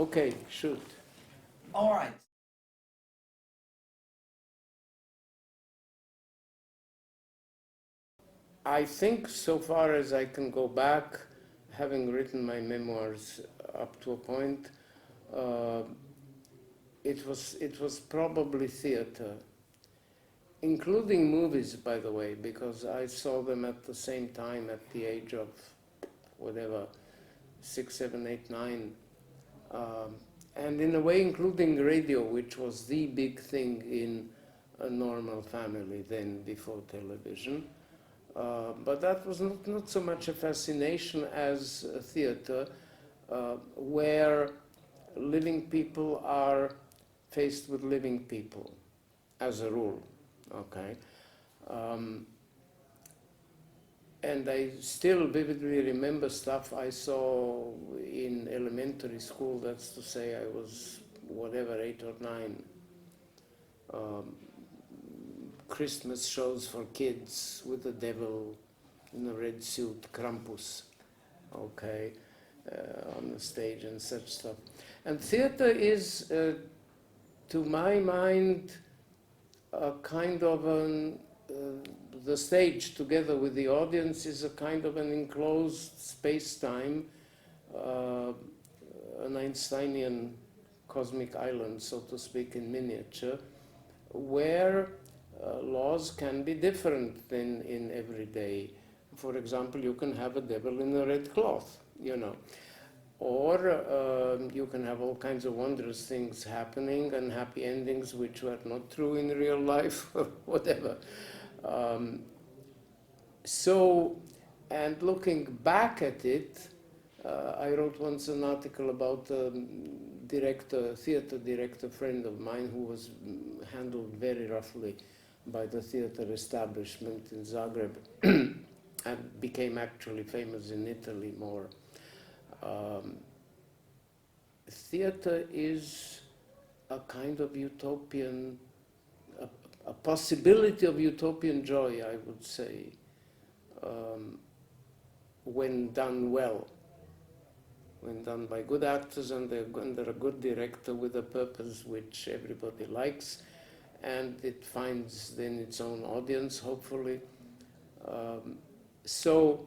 Okay, shoot. All right. I think so far as I can go back, having written my memoirs up to a point, uh, it was probably theater, including movies, by the way, because I saw them at the same time at the age of whatever, 6, 7, 8, 9. And in a way, including radio, which was the big thing in a normal family then before television. But that was not so much a fascination as a theater where living people are faced with living people, as a rule, okay? And I still vividly remember stuff I saw in elementary school, that's to say I was whatever, 8 or 9. Christmas shows for kids with the devil in a red suit, Krampus, okay, on the stage and such stuff. And theater is, to my mind, a kind of the stage together with the audience is a kind of an enclosed space-time, an Einsteinian cosmic island, so to speak, in miniature, where laws can be different than in everyday. For example, you can have a devil in a red cloth, you know. Or you can have all kinds of wondrous things happening and happy endings which were not true in real life, or whatever. And looking back at it, I wrote once an article about a theater director friend of mine who was handled very roughly by the theater establishment in Zagreb and became actually famous in Italy more. Theater is a kind of utopian, a possibility of utopian joy, I would say, when done well, when done by good actors and under a good director with a purpose which everybody likes, and it finds then its own audience, hopefully. So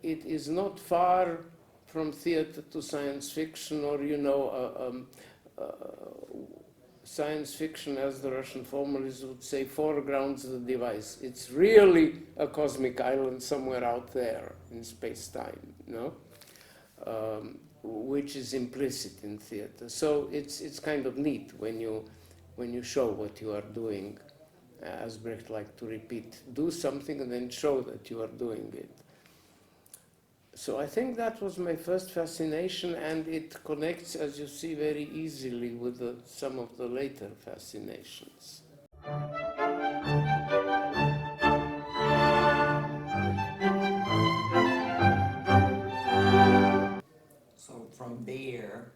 it is not far from theater to science fiction, or, you know, science fiction, as the Russian formalists would say, foregrounds the device. It's really a cosmic island somewhere out there in space-time, you know, which is implicit in theater. So it's kind of neat when you show what you are doing, as Brecht liked to repeat. Do something and then show that you are doing it. So I think that was my first fascination, and it connects, as you see, very easily with some of the later fascinations. So from there,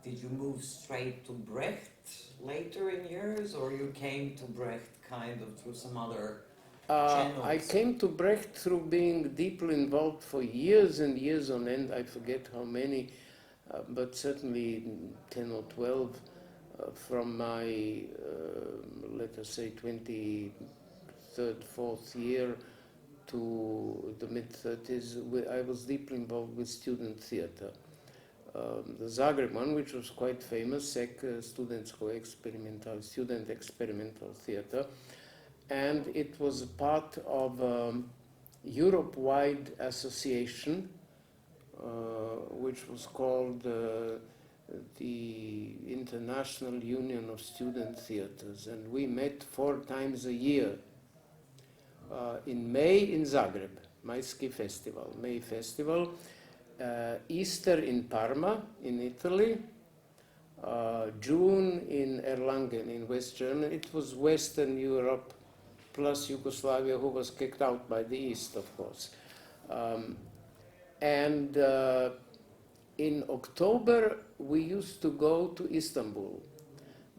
did you move straight to Brecht later in years, or you came to Brecht kind of through some other channels? I came to Brecht through being deeply involved for years and years on end. I forget how many, but certainly 10 or 12 from my, let us say, 23rd, 4th year to the mid-30s. I was deeply involved with student theater. The Zagreb one, which was quite famous, SEC, Student Experimental Theater, and it was a part of a Europe-wide association, which was called the International Union of Student Theaters, and we met 4 times a year. In May in Zagreb, Majski Festival, May Festival, Easter in Parma, in Italy, June in Erlangen, in West Germany. It was Western Europe plus Yugoslavia, who was kicked out by the East, of course. And in October, we used to go to Istanbul,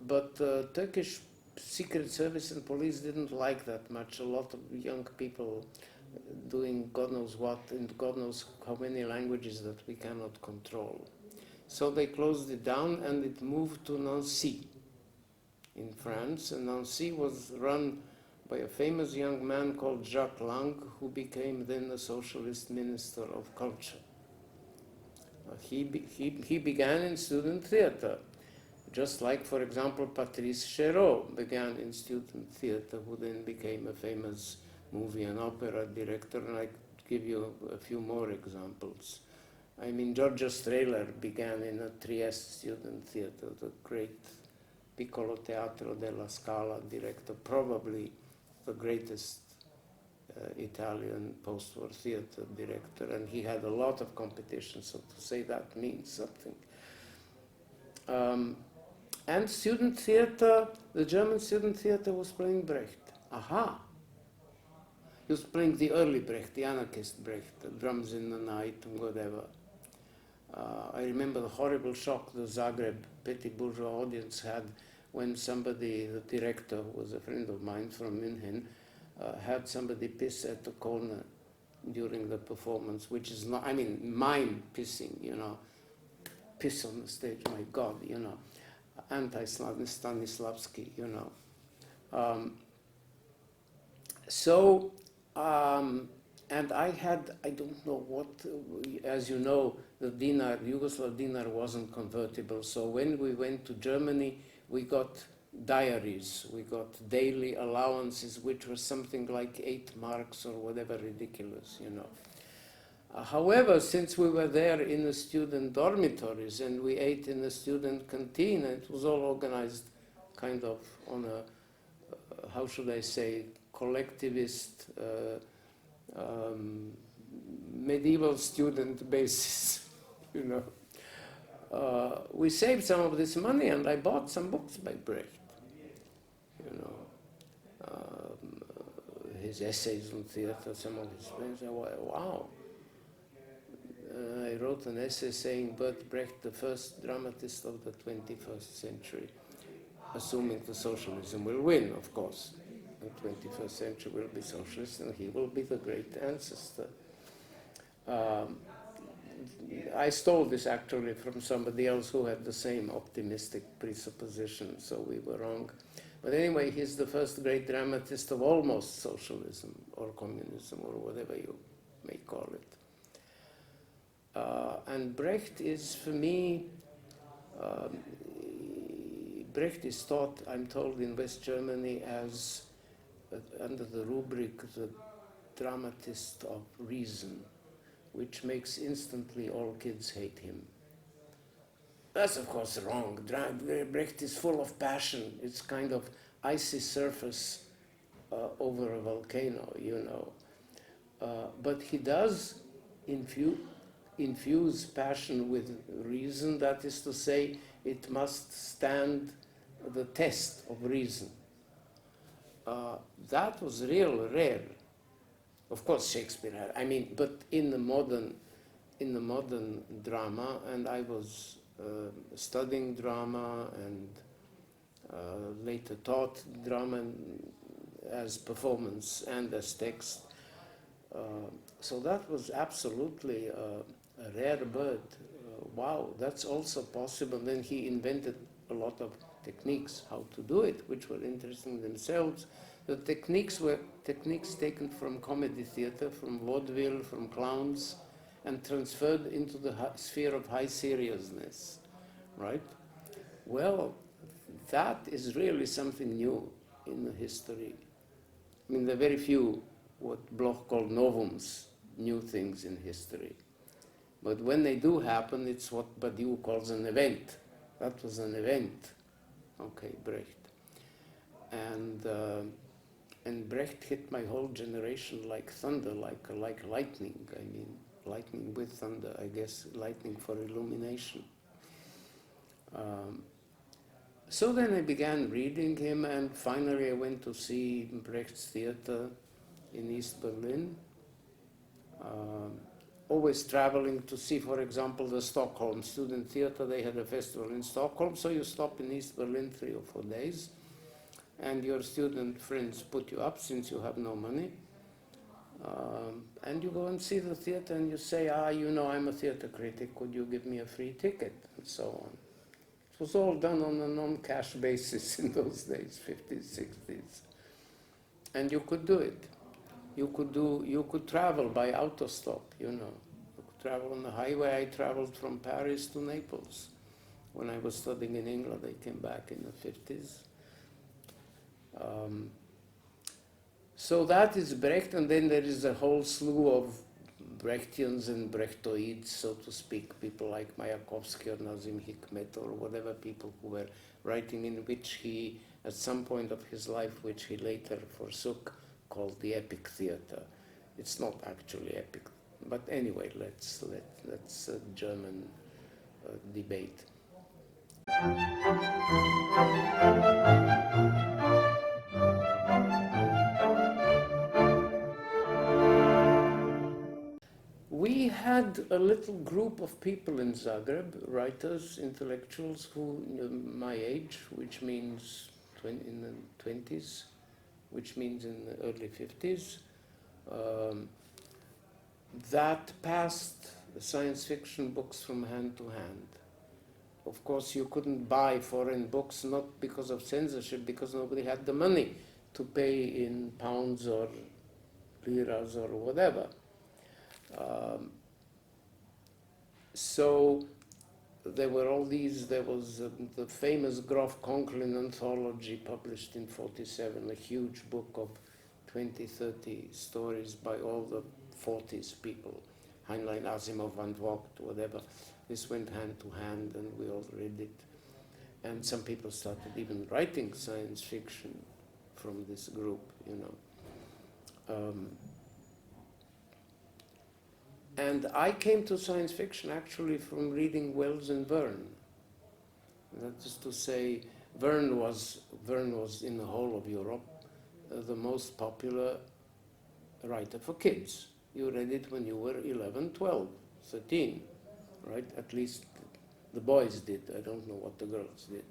but Turkish Secret Service and police didn't like that much. A lot of young people doing God knows what in God knows how many languages that we cannot control. So they closed it down and it moved to Nancy in France. And Nancy was run by a famous young man called Jacques Lang, who became then the socialist minister of culture. He began in student theater, just like, for example, Patrice Chéreau began in student theater, who then became a famous movie and opera director, and I could give you a few more examples. I mean, Giorgio Strehler began in a Trieste student theater, the great Piccolo Teatro della Scala director, probably the greatest Italian post-war theater director, and he had a lot of competition, so to say that means something. And student theater, the German student theater was playing Brecht. Aha! He was playing the early Brecht, the anarchist Brecht, the Drums in the Night and whatever. I remember the horrible shock the Zagreb petit bourgeois audience had when somebody, the director, who was a friend of mine from München, had somebody piss at the corner during the performance, which is not, I mean, mime pissing, you know, piss on the stage, my God, you know, anti-Stanislavski, you know. And I had, I don't know what, as you know, the dinar, Yugoslav dinar wasn't convertible. So when we went to Germany, we got diaries, we got daily allowances, which was something like 8 marks or whatever, ridiculous, you know. However, since we were there in the student dormitories and we ate in the student canteen, it was all organized kind of on a, how should I say, collectivist, medieval student basis, you know. We saved some of this money and I bought some books by Brecht, you know. His essays on theater, some of his things, wow. I wrote an essay saying Bert Brecht, the first dramatist of the 21st century, assuming the socialism will win, of course. The 21st century will be socialist and he will be the great ancestor. I stole this actually from somebody else who had the same optimistic presupposition, so we were wrong. But anyway, he's the first great dramatist of almost socialism or communism or whatever you may call it. And Brecht is, for me, Brecht is taught, I'm told, in West Germany as, under the rubric, the dramatist of reason, which makes instantly all kids hate him. That's, of course, wrong. Brecht is full of passion. It's kind of icy surface over a volcano, you know. But he does infuse passion with reason, that is to say, it must stand the test of reason. That was real rare. Of course, Shakespeare had, I mean, but in the modern drama, and I was studying drama and later taught drama as performance and as text. So that was absolutely a rare bird. Wow, that's also possible. Then he invented a lot of techniques how to do it, which were interesting themselves. The techniques were techniques taken from comedy theater, from vaudeville, from clowns, and transferred into the sphere of high seriousness, right? Well, that is really something new in the history. I mean, there are very few, what Bloch called novums, new things in history. But when they do happen, it's what Badiou calls an event. That was an event. Okay, Brecht. And Brecht hit my whole generation like thunder, like lightning. I mean, lightning with thunder, I guess, lightning for illumination. So then I began reading him, and finally I went to see Brecht's theater in East Berlin. Always traveling to see, for example, the Stockholm Student Theater. They had a festival in Stockholm, so you stop in East Berlin 3 or 4 days, and your student friends put you up since you have no money. And you go and see the theater and you say, I'm a theater critic, could you give me a free ticket? And so on. It was all done on a non-cash basis in those days, 50s, 60s. And you could do it. You could travel by autostop, You could travel on the highway. I traveled from Paris to Naples. When I was studying in England, I came back in the 50s. So that is Brecht, and then there is a whole slew of Brechtians and Brechtoids, so to speak, people like Mayakovsky or Nazim Hikmet or whatever, people who were writing in which he, at some point of his life, which he later forsook, called the epic theater. It's not actually epic, but anyway, that's a German debate. We had a little group of people in Zagreb, writers, intellectuals who my age, which means in the 20s, which means in the early 50s, that passed science fiction books from hand to hand. Of course, you couldn't buy foreign books, not because of censorship, because nobody had the money to pay in pounds or liras or whatever. So there were all these, there was the famous Grof Conklin anthology published in 47, a huge book of 20, 30 stories by all the 40s people, Heinlein, Asimov, Van Vogt, whatever. This went hand to hand and we all read it. And some people started even writing science fiction from this group, And I came to science fiction actually from reading Wells and Verne. That is to say, Verne was in the whole of Europe the most popular writer for kids. You read it when you were 11, 12, 13, right? At least the boys did. I don't know what the girls did.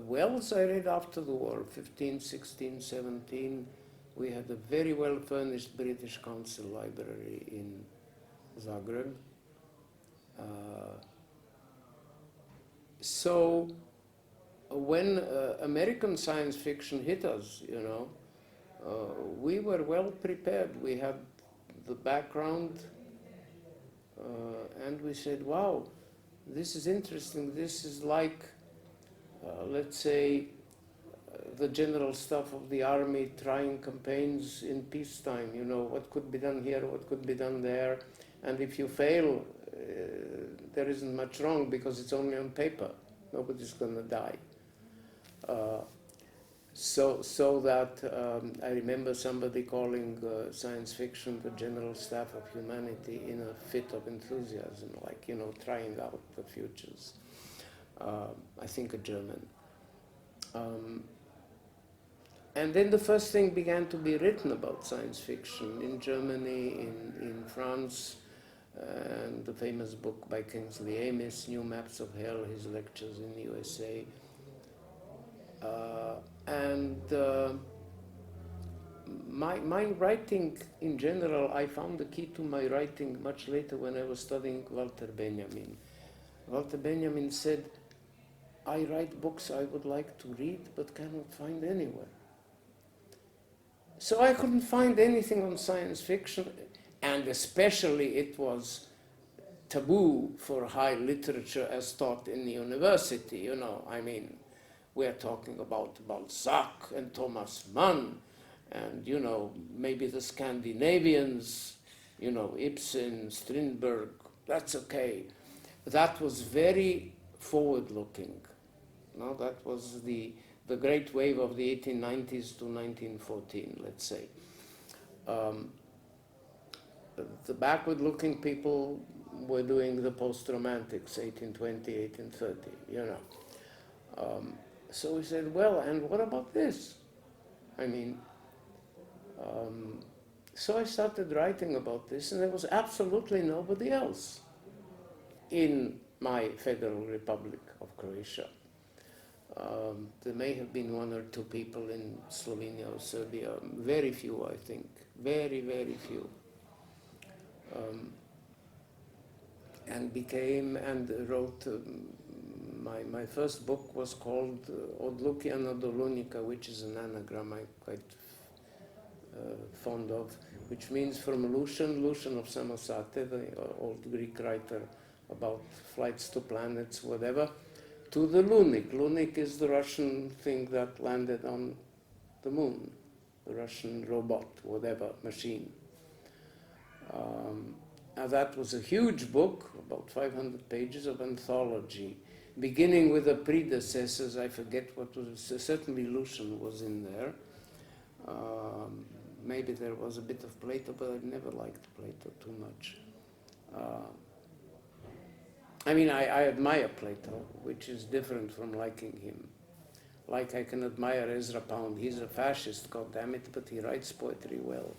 Wells I read after the war, 15, 16, 17. We had a very well-furnished British Council library in Zagreb. So when American science fiction hit us, we were well prepared. We had the background, and we said, wow, this is interesting. This is like, let's say, the general staff of the army trying campaigns in peacetime, what could be done here, what could be done there. And if you fail, there isn't much wrong because it's only on paper. Nobody's going to die. So that I remember somebody calling science fiction the general staff of humanity in a fit of enthusiasm, like, trying out the futures. I think a German. And then the first thing began to be written about science fiction in Germany, in France, and the famous book by Kingsley Amis, New Maps of Hell, his lectures in the USA. My writing in general, I found the key to my writing much later when I was studying Walter Benjamin. Walter Benjamin said, I write books I would like to read but cannot find anywhere. So I couldn't find anything on science fiction, and especially it was taboo for high literature as taught in the university, I mean, we're talking about Balzac and Thomas Mann, and, maybe the Scandinavians, Ibsen, Strindberg, that's okay. That was very forward-looking. That was the great wave of the 1890s to 1914, let's say. The backward-looking people were doing the post-romantics, 1820, 1830, So we said, well, and what about this? I mean, so I started writing about this, and there was absolutely nobody else in my Federal Republic of Croatia. There may have been one or two people in Slovenia or Serbia, very few, I think, very, very few. And wrote, my first book was called Odlukia na Dolunika, which is an anagram I'm quite fond of, which means from Lucian of Samosate, the old Greek writer about flights to planets, whatever, to the Lunik. Lunik is the Russian thing that landed on the moon, the Russian robot, whatever, machine. Now that was a huge book, about 500 pages of anthology, beginning with the predecessors. I forget what was, certainly Lucian was in there. Maybe there was a bit of Plato, but I never liked Plato too much. I mean, I admire Plato, which is different from liking him. Like I can admire Ezra Pound. He's a fascist, goddammit, but he writes poetry well.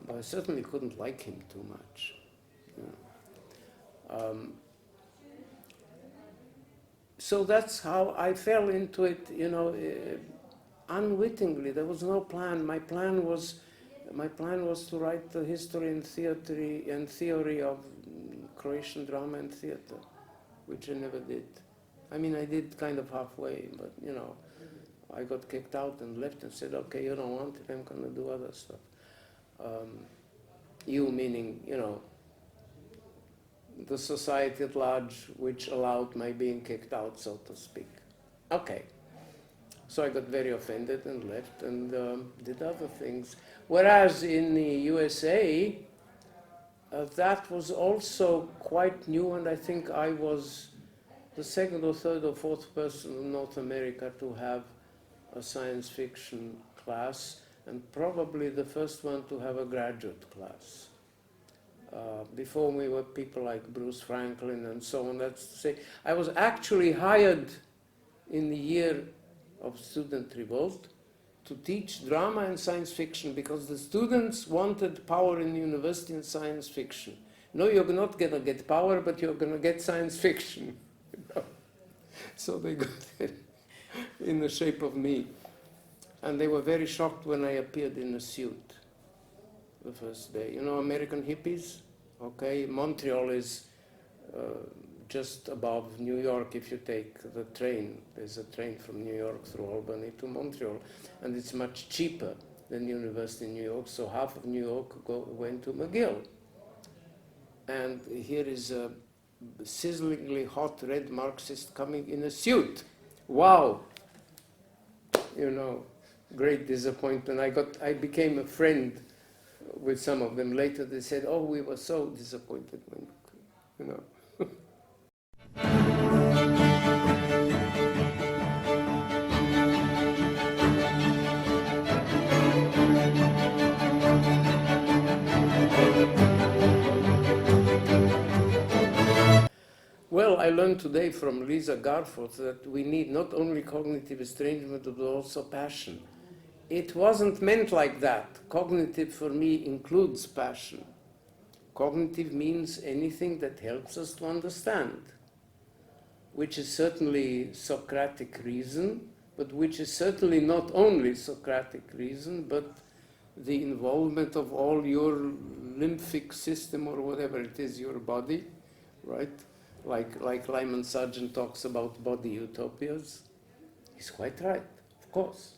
But I certainly couldn't like him too much. Yeah. So that's how I fell into it, you know, unwittingly. There was no plan. My plan was to write the history and theory of Croatian drama and theater, which I never did. I mean, I did kind of halfway, but you know, I got kicked out and left and said, okay, you don't want it, I'm going to do other stuff. You meaning, you know, the society at large, which allowed my being kicked out, so to speak. Okay. So I got very offended and left and did other things. Whereas in the USA, that was also quite new, and I think I was the second or third or fourth person in North America to have a science fiction class, and probably the first one to have a graduate class. Before me were people like Bruce Franklin and so on. That's to say, I was actually hired in the year of student revolt to teach drama and science fiction because the students wanted power in the university and science fiction. No, you're not going to get power, but you're going to get science fiction. You know? So they got it in the shape of me. And they were very shocked when I appeared in a suit the first day. You know, American hippies? Okay, Montreal is just above New York if you take the train. There's a train from New York through Albany to Montreal, and it's much cheaper than University in New York, so half of New York went to McGill. And here is a sizzlingly hot red Marxist coming in a suit. Wow! You know, great disappointment. I became a friend with some of them. Later they said, oh, we were so disappointed when, you know. Well, I learned today from Lisa Garforth that we need not only cognitive estrangement, but also passion. It wasn't meant like that. Cognitive for me includes passion. Cognitive means anything that helps us to understand, which is certainly Socratic reason, but which is certainly not only Socratic reason, but the involvement of all your lymphic system or whatever it is, your body, right? Like Lyman Sargent talks about body utopias. He's quite right, of course.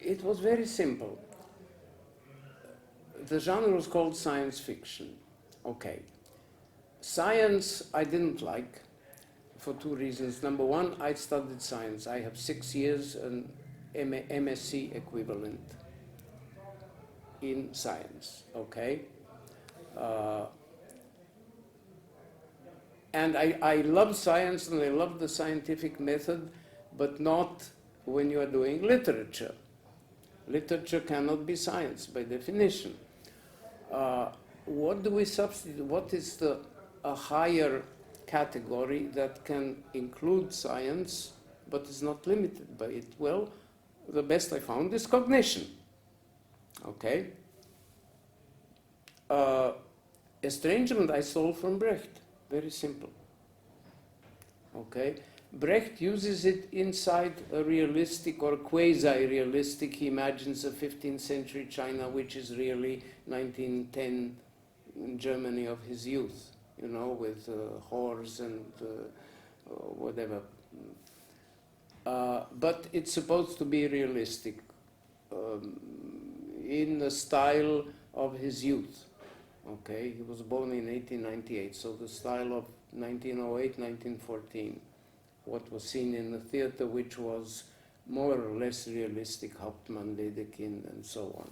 It was very simple. The genre was called science fiction. Okay. Science I didn't like for two reasons. Number one, I studied science. I have 6 years an MSc equivalent in science, okay? And I love science and I love the scientific method, but not when you are doing literature. Literature cannot be science by definition. What do we substitute? What is a higher category that can include science but is not limited by it? Well, the best I found is cognition. Okay? Estrangement I stole from Brecht. Very simple. Okay? Brecht uses it inside a realistic or quasi-realistic. He imagines a 15th century China, which is really 1910 Germany of his youth, you know, with whores and whatever. But it's supposed to be realistic, in the style of his youth. Okay, he was born in 1898, so the style of 1908, 1914, what was seen in the theater, which was more or less realistic, Hauptmann, Ledekind, and so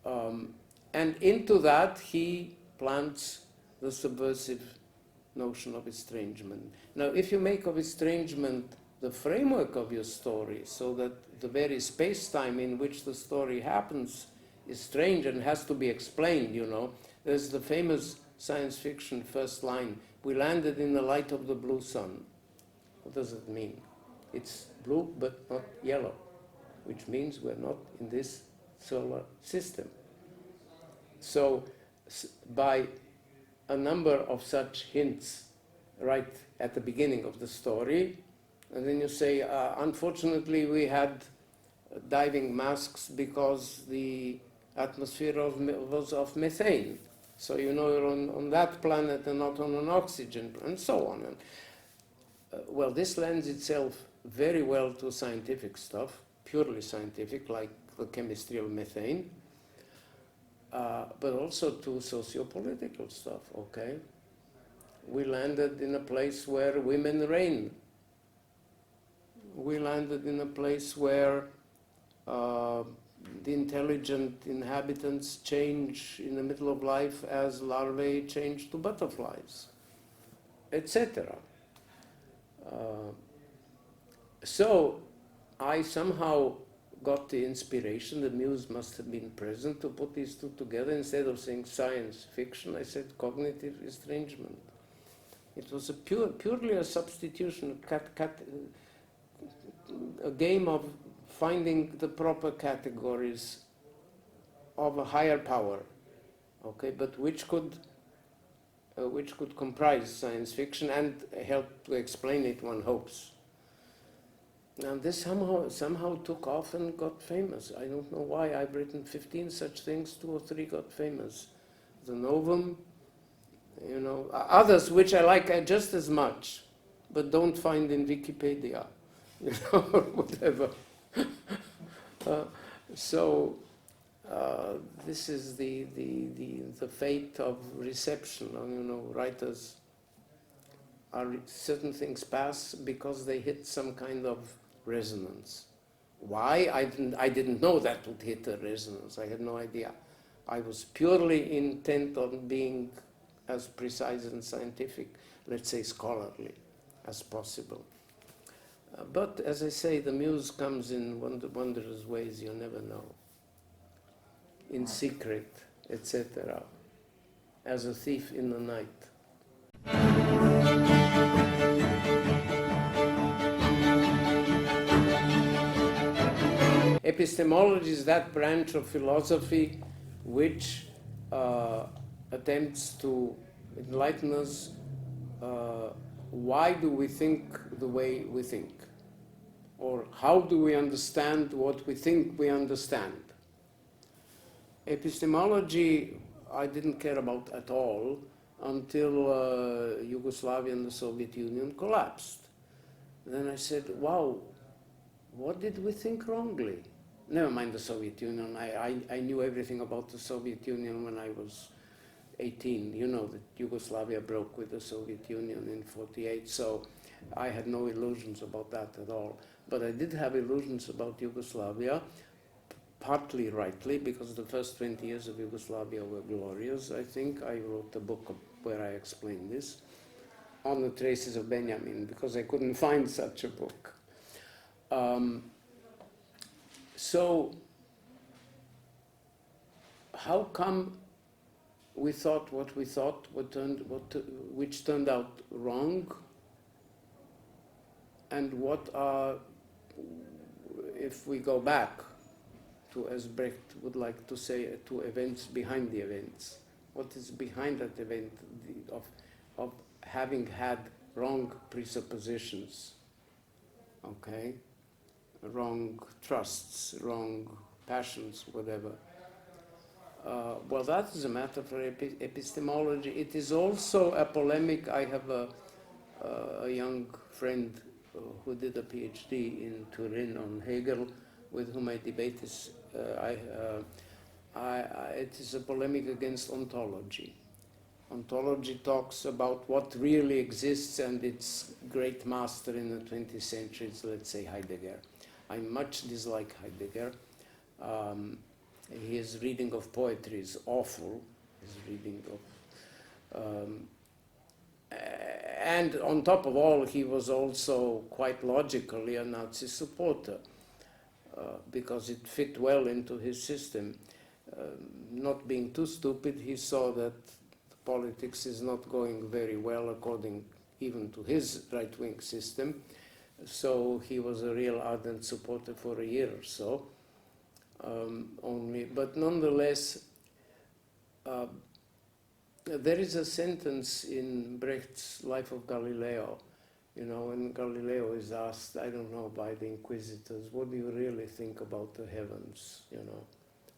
on. And into that he plants the subversive notion of estrangement. Now, if you make of estrangement the framework of your story, so that the very space-time in which the story happens is strange and has to be explained, you know. There's the famous science fiction first line, we landed in the light of the blue sun. What does it mean? It's blue but not yellow, which means we're not in this solar system. So by a number of such hints right at the beginning of the story, and then you say, unfortunately we had diving masks because the atmosphere was of methane. So you know you're on that planet and not on an oxygen, and so on. And, well, this lends itself very well to scientific stuff, purely scientific, like the chemistry of methane, but also to socio-political stuff, okay? We landed in a place where women reign. We landed in a place where the intelligent inhabitants change in the middle of life as larvae change to butterflies, etc. So I somehow got the inspiration, the muse must have been present, to put these two together. Instead of saying science fiction, I said cognitive estrangement. It was purely a substitution, a game of finding the proper categories of a higher power, okay, but which could comprise science fiction and help to explain it, one hopes. And this somehow took off and got famous. I don't know why. I've written 15 such things, 2 or 3 got famous. The Novum, you know, others which I like just as much, but don't find in Wikipedia, you know, or whatever. This is the fate of reception. You know, writers certain things pass because they hit some kind of resonance. Why? I didn't know that would hit a resonance. I had no idea. I was purely intent on being as precise and scientific, let's say scholarly, as possible. But as I say, the muse comes in wondrous ways you never know. In secret, etc. As a thief in the night. Epistemology is that branch of philosophy which attempts to enlighten us. Why do we think the way we think? Or how do we understand what we think we understand? Epistemology I didn't care about at all until Yugoslavia and the Soviet Union collapsed. Then I said, wow, what did we think wrongly? Never mind the Soviet Union. I knew everything about the Soviet Union when I was 18. You know that Yugoslavia broke with the Soviet Union in 1948, so I had no illusions about that at all. But I did have illusions about Yugoslavia, partly rightly, because the first 20 years of Yugoslavia were glorious. I think I wrote a book where I explain this, On the Traces of Benjamin, because I couldn't find such a book. So, how come we thought what we thought, which turned out wrong, and what are, if we go back to, as Brecht would like to say, to events behind the events, what is behind that event of having had wrong presuppositions, okay, wrong trusts, wrong passions, whatever. Well, that is a matter for epistemology. It is also a polemic. I have a young friend who did a PhD in Turin on Hegel, with whom I debate this. It is a polemic against ontology. Ontology talks about what really exists, and its great master in the 20th century is, let's say, Heidegger. I much dislike Heidegger. His reading of poetry is awful. His reading of... and on top of all, he was also quite logically a Nazi supporter, because it fit well into his system. Not being too stupid, he saw that politics is not going very well according even to his right-wing system. So he was a real ardent supporter for a year or so. Only, but nonetheless, there is a sentence in Brecht's Life of Galileo, you know, when Galileo is asked, I don't know, by the inquisitors, what do you really think about the heavens, you know?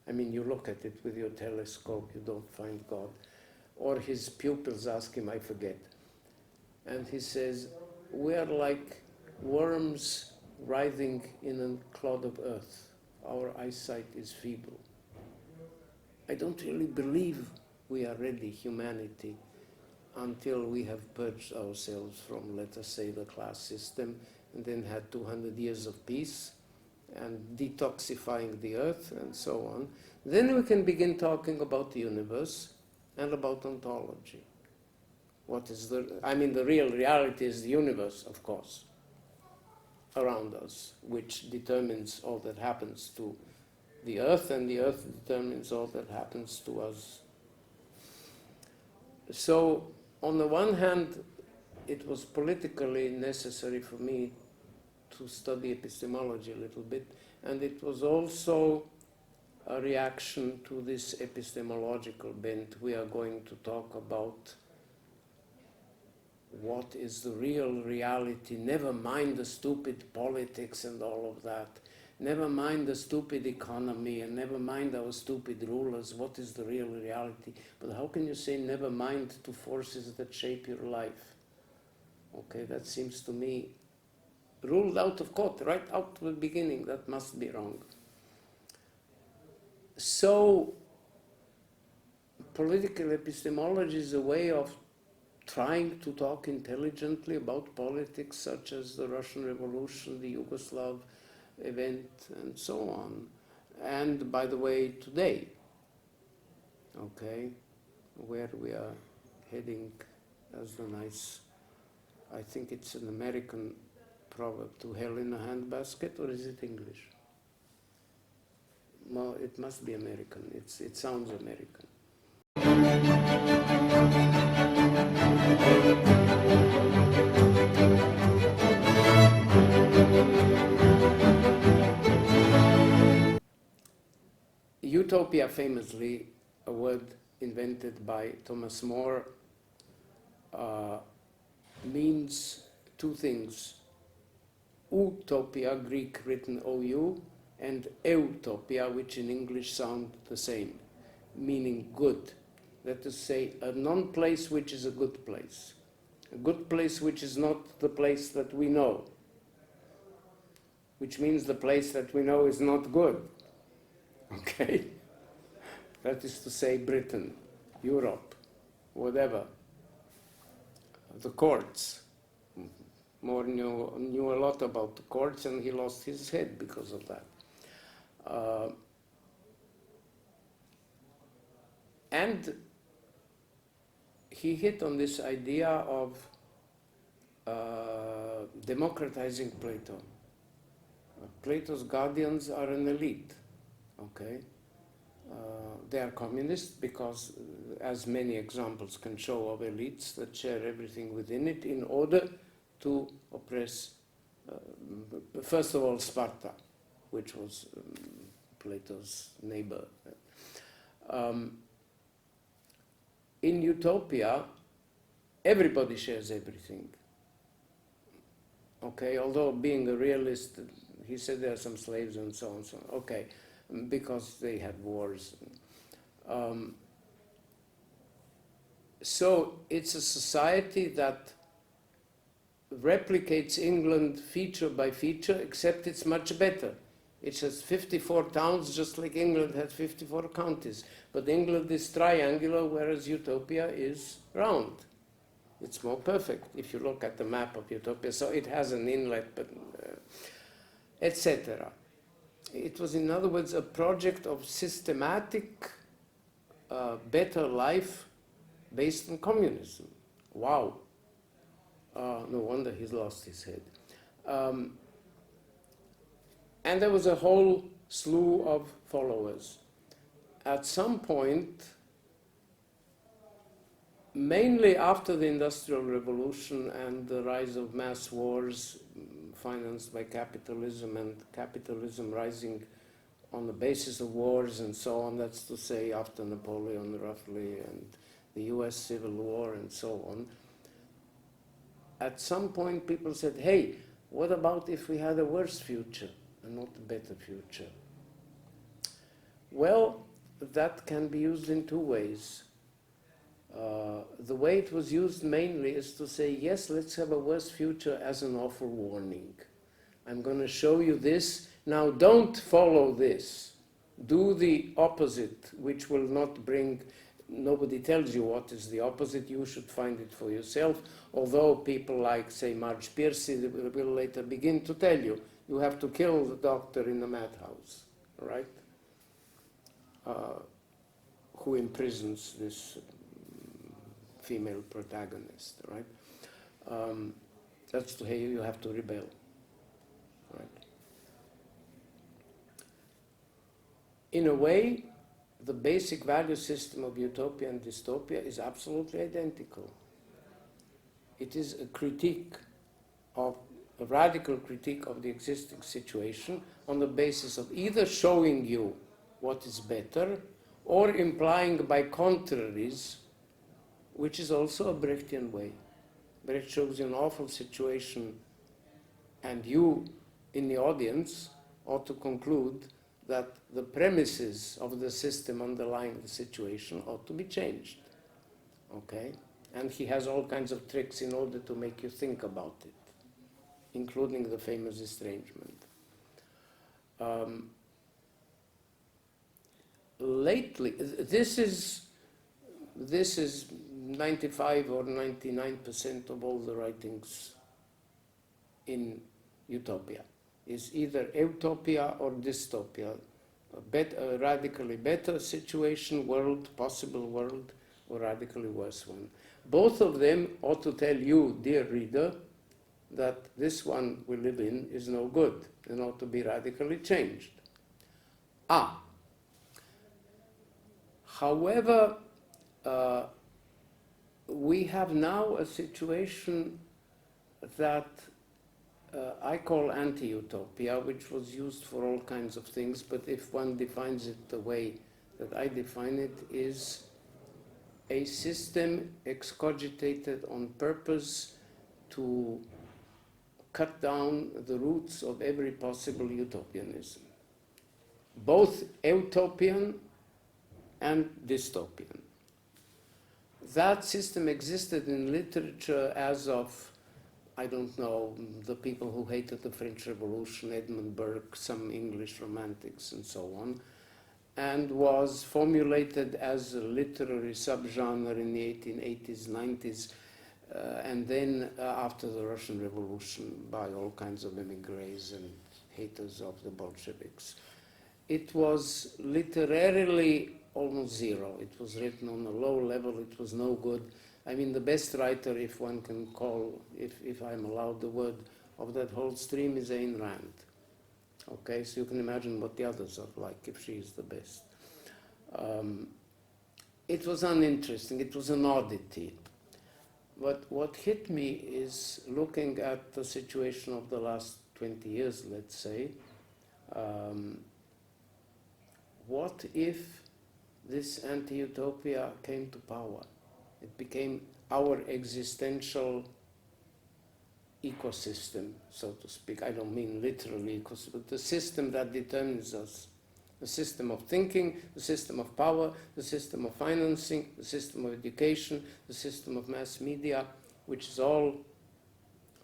I mean, you look at it with your telescope, you don't find God. Or his pupils ask him, I forget. And he says, we are like worms writhing in a clod of earth. Our eyesight is feeble. I don't really believe we are ready, humanity, until we have purged ourselves from, let us say, the class system, and then had 200 years of peace, and detoxifying the earth, and so on. Then we can begin talking about the universe and about ontology. What is the real reality is the universe, of course, around us, which determines all that happens to the earth, and the earth determines all that happens to us. So, on the one hand, it was politically necessary for me to study epistemology a little bit, and it was also a reaction to this epistemological bent. We are going to talk about what is the real reality, never mind the stupid politics and all of that, never mind the stupid economy, and never mind our stupid rulers, what is the real reality? But how can you say never mind to forces that shape your life? Okay, that seems to me ruled out of court, right out to the beginning. That must be wrong. So, political epistemology is a way of trying to talk intelligently about politics, such as the Russian Revolution, the Yugoslav event, and so on. And, by the way, today, okay, where we are heading as the nice, I think it's an American proverb, to hell in a handbasket, or is it English? Well, it must be American. It sounds American. Utopia, famously, a word invented by Thomas More, means two things. Utopia, Greek written O-U, and eutopia, which in English sound the same, meaning good. That is to say, a non-place which is a good place. A good place which is not the place that we know, which means the place that we know is not good. Okay? That is to say, Britain, Europe, whatever. The courts. More knew a lot about the courts, and he lost his head because of that. And he hit on this idea of democratizing Plato. Plato's guardians are an elite, okay? They are communists because, as many examples can show of elites that share everything within it in order to oppress, first of all, Sparta, which was in utopia, everybody shares everything. Okay, although being a realist, he said there are some slaves and so on, so on. Okay, because they had wars. So it's a society that replicates England feature by feature, except it's much better. It has 54 towns, just like England has 54 counties. But England is triangular, whereas Utopia is round. It's more perfect if you look at the map of Utopia. So it has an inlet, but etc. It was, in other words, a project of systematic, better life based on communism. Wow. No wonder he's lost his head. And there was a whole slew of followers. At some point, mainly after the Industrial Revolution and the rise of mass wars financed by capitalism, and capitalism rising on the basis of wars and so on, that's to say after Napoleon roughly, and the US Civil War and so on, at some point people said, hey, what about if we had a worse future and not a better future? Well, that can be used in two ways. The way it was used mainly is to say, yes, let's have a worse future as an awful warning. I'm going to show you this. Now don't follow this. Do the opposite, which will not bring, nobody tells you what is the opposite. You should find it for yourself. Although people like, say, Marge Piercy will later begin to tell you, you have to kill the doctor in the madhouse, right? Who imprisons this female protagonist, right? That's to say you have to rebel, right? In a way, the basic value system of utopia and dystopia is absolutely identical. It is a critique of, a radical critique of the existing situation on the basis of either showing you what is better or implying by contraries, which is also a Brechtian way. Brecht shows you an awful situation, and you, in the audience, ought to conclude that the premises of the system underlying the situation ought to be changed. Okay? And he has all kinds of tricks in order to make you think about it, including the famous estrangement. Lately, this is 95 or 99% of all the writings in Utopia. Is either utopia or dystopia, a radically better situation, world, possible world, or radically worse one. Both of them ought to tell you, dear reader, that this one we live in is no good and ought to be radically changed. However, we have now a situation that I call anti-utopia, which was used for all kinds of things, but if one defines it the way that I define it, is a system excogitated on purpose to cut down the roots of every possible utopianism, both utopian and dystopian. That system existed in literature as of, I don't know, the people who hated the French Revolution, Edmund Burke, some English romantics and so on, and was formulated as a literary subgenre in the 1880s, 90s, and then after the Russian Revolution by all kinds of emigres and haters of the Bolsheviks. It was literarily almost zero. It was written on a low level. It was no good. I mean, the best writer, if one can call, if I'm allowed the word, of that whole stream is Ayn Rand. Okay, so you can imagine what the others are like if she is the best. It was uninteresting. It was an oddity. But what hit me is looking at the situation of the last 20 years, let's say. What if this anti-utopia came to power? It became our existential ecosystem, so to speak. I don't mean literally ecosystem, but the system that determines us. The system of thinking, the system of power, the system of financing, the system of education, the system of mass media, which is all,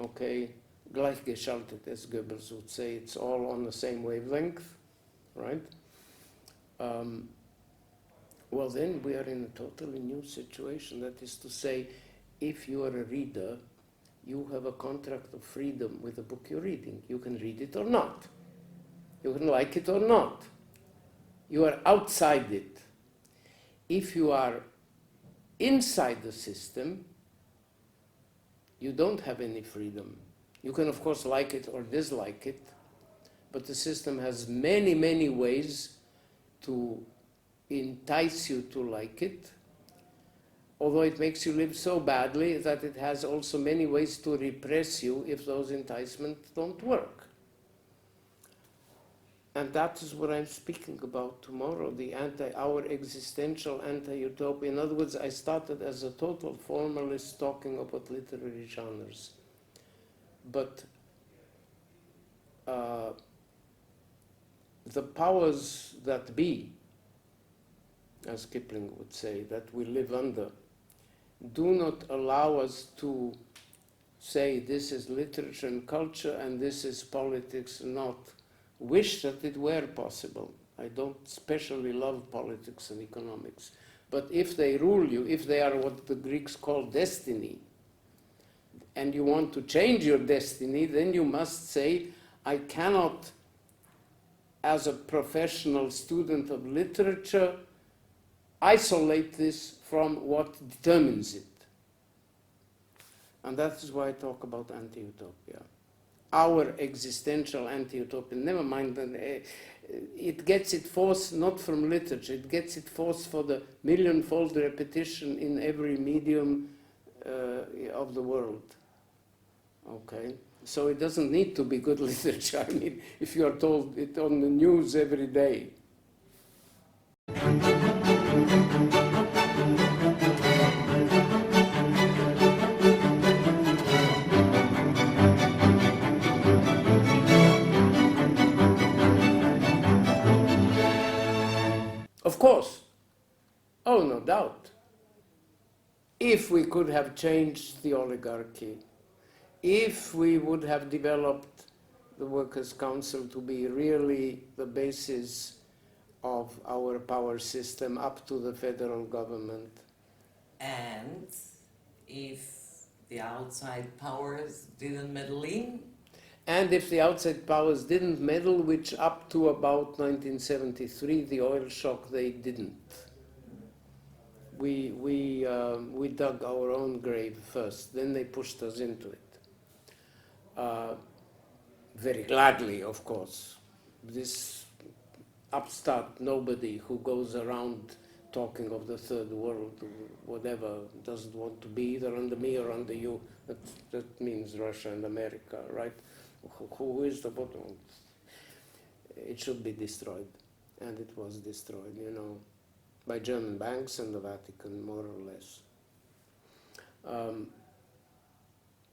okay, gleichgeschaltet, as Goebbels would say. It's all on the same wavelength, right? Well, then we are in a totally new situation. That is to say, if you are a reader, you have a contract of freedom with the book you're reading. You can read it or not. You can like it or not. You are outside it. If you are inside the system, you don't have any freedom. You can, of course, like it or dislike it, but the system has many, many ways to entice you to like it, although it makes you live so badly that it has also many ways to repress you if those enticements don't work. And that is what I'm speaking about tomorrow, our existential anti-utopia. In other words, I started as a total formalist talking about literary genres. But the powers that be, as Kipling would say, that we live under, do not allow us to say this is literature and culture and this is politics, not wish that it were possible. I don't especially love politics and economics. But if they rule you, if they are what the Greeks call destiny, and you want to change your destiny, then you must say, I cannot, as a professional student of literature, isolate this from what determines it. And that is why I talk about anti-utopia. Our existential anti-utopia, never mind, it gets its force not from literature, it gets its force for the millionfold repetition in every medium of the world. Okay? So it doesn't need to be good literature. I mean, if you are told it on the news every day. Of course. Oh, no doubt. If we could have changed the oligarchy, if we would have developed the Workers' Council to be really the basis of our power system up to the federal government. And if the outside powers didn't meddle in? And if the outside powers didn't meddle, which up to about 1973, the oil shock, they didn't. We dug our own grave first, then they pushed us into it. Very gladly, of course. This upstart nobody who goes around talking of the third world, whatever, doesn't want to be either under me or under you. That means Russia and America, right? Who is the bottom? It should be destroyed. And it was destroyed, you know, by German banks and the Vatican, more or less.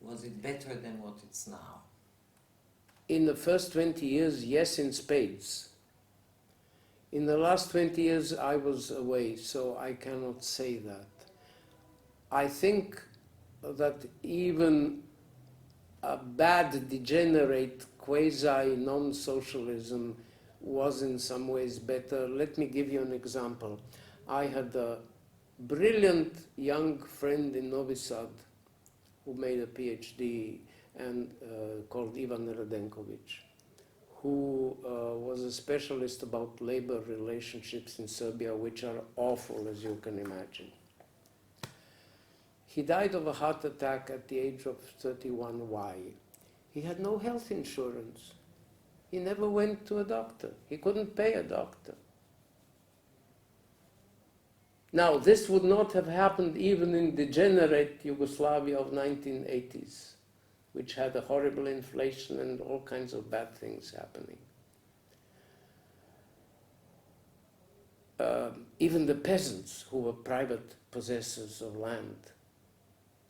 Was it better than what it's now? In the first 20 years, yes, in spades. In the last 20 years, I was away, so I cannot say that. I think that even a bad, degenerate, quasi-non-socialism was in some ways better. Let me give you an example. I had a brilliant young friend in Novi Sad who made a PhD and called Ivan Radenkovic, who was a specialist about labor relationships in Serbia, which are awful, as you can imagine. He died of a heart attack at the age of 31. Why? He had no health insurance. He never went to a doctor. He couldn't pay a doctor. Now, this would not have happened even in degenerate Yugoslavia of 1980s, which had a horrible inflation and all kinds of bad things happening. even the peasants who were private possessors of land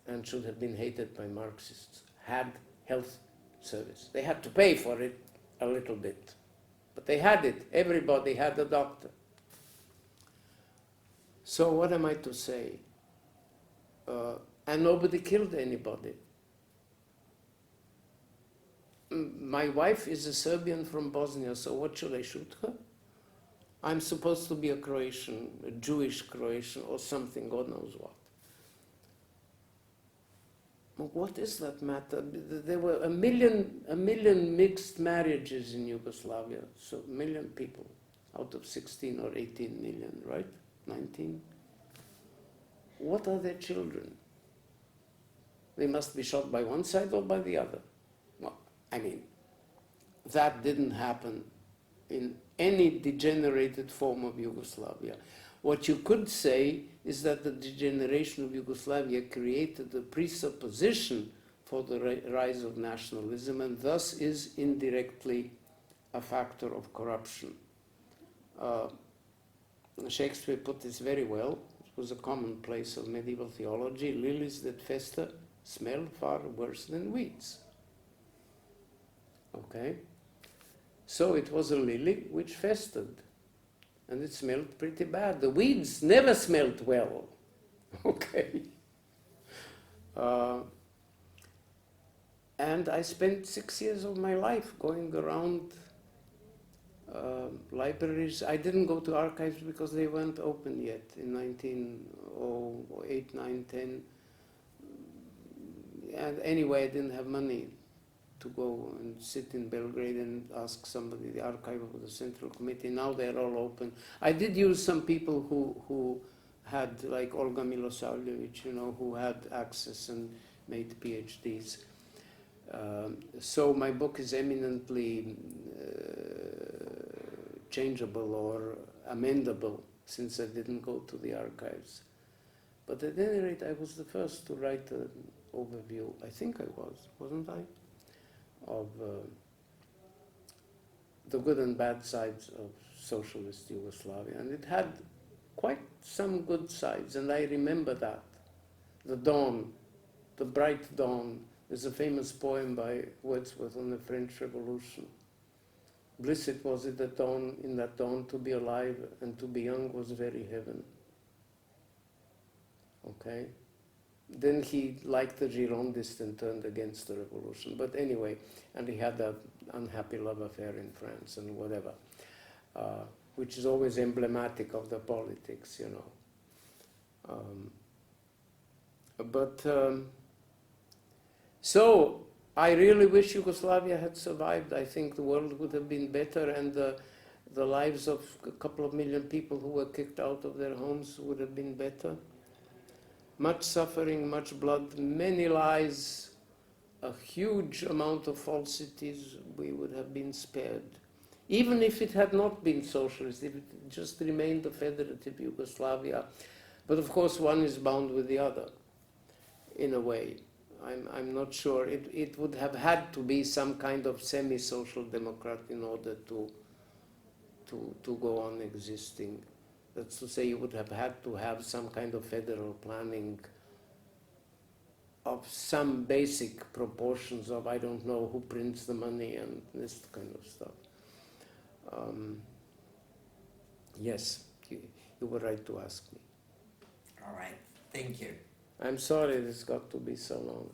and should have been hated by Marxists had health service. They had to pay for it a little bit, but they had it. Everybody had a doctor. So what am I to say? And nobody killed anybody. My wife is a Serbian from Bosnia, so what should I shoot her? I'm supposed to be a Croatian, a Jewish Croatian or something, God knows what. What is that matter? There were a million mixed marriages in Yugoslavia, so a million people out of 16 or 18 million, right? 19? What are their children? They must be shot by one side or by the other. Well, I mean, that didn't happen in any degenerated form of Yugoslavia. What you could say is that the degeneration of Yugoslavia created the presupposition for the rise of nationalism and thus is indirectly a factor of corruption. Shakespeare put this very well. It was a commonplace of medieval theology. Lilies that fester smell far worse than weeds. Okay? So it was a lily which festered, and it smelled pretty bad. The weeds never smelled well. Okay? And I spent 6 years of my life going around libraries. I didn't go to archives because they weren't open yet in 1908, 9, 10. And anyway, I didn't have money to go and sit in Belgrade and ask somebody, the archive of the Central Committee. Now they're all open. I did use some people who had, like Olga Milosavljevic, you know, who had access and made PhDs. So my book is eminently changeable or amendable since I didn't go to the archives. But at any rate, I was the first to write an overview, I think I was, wasn't I? Of the good and bad sides of socialist Yugoslavia. And it had quite some good sides, and I remember that. The dawn, the bright dawn, is a famous poem by Wordsworth on the French Revolution. Bliss it was at the dawn, in that dawn, to be alive and to be young was very heaven. Okay? Then he liked the Girondist and turned against the revolution. But anyway, and he had that unhappy love affair in France and whatever, which is always emblematic of the politics, you know. So I really wish Yugoslavia had survived. I think the world would have been better, and the lives of a couple of million people who were kicked out of their homes would have been better. Much suffering, much blood, many lies, a huge amount of falsities, we would have been spared. Even if it had not been socialist, if it just remained a federative Yugoslavia. But of course one is bound with the other, in a way. I'm not sure. It would have had to be some kind of semi-social democrat in order to go on existing. That's to say, you would have had to have some kind of federal planning of some basic proportions of, I don't know, who prints the money and this kind of stuff. Yes, you were right to ask me. All right, thank you. I'm sorry this got to be so long.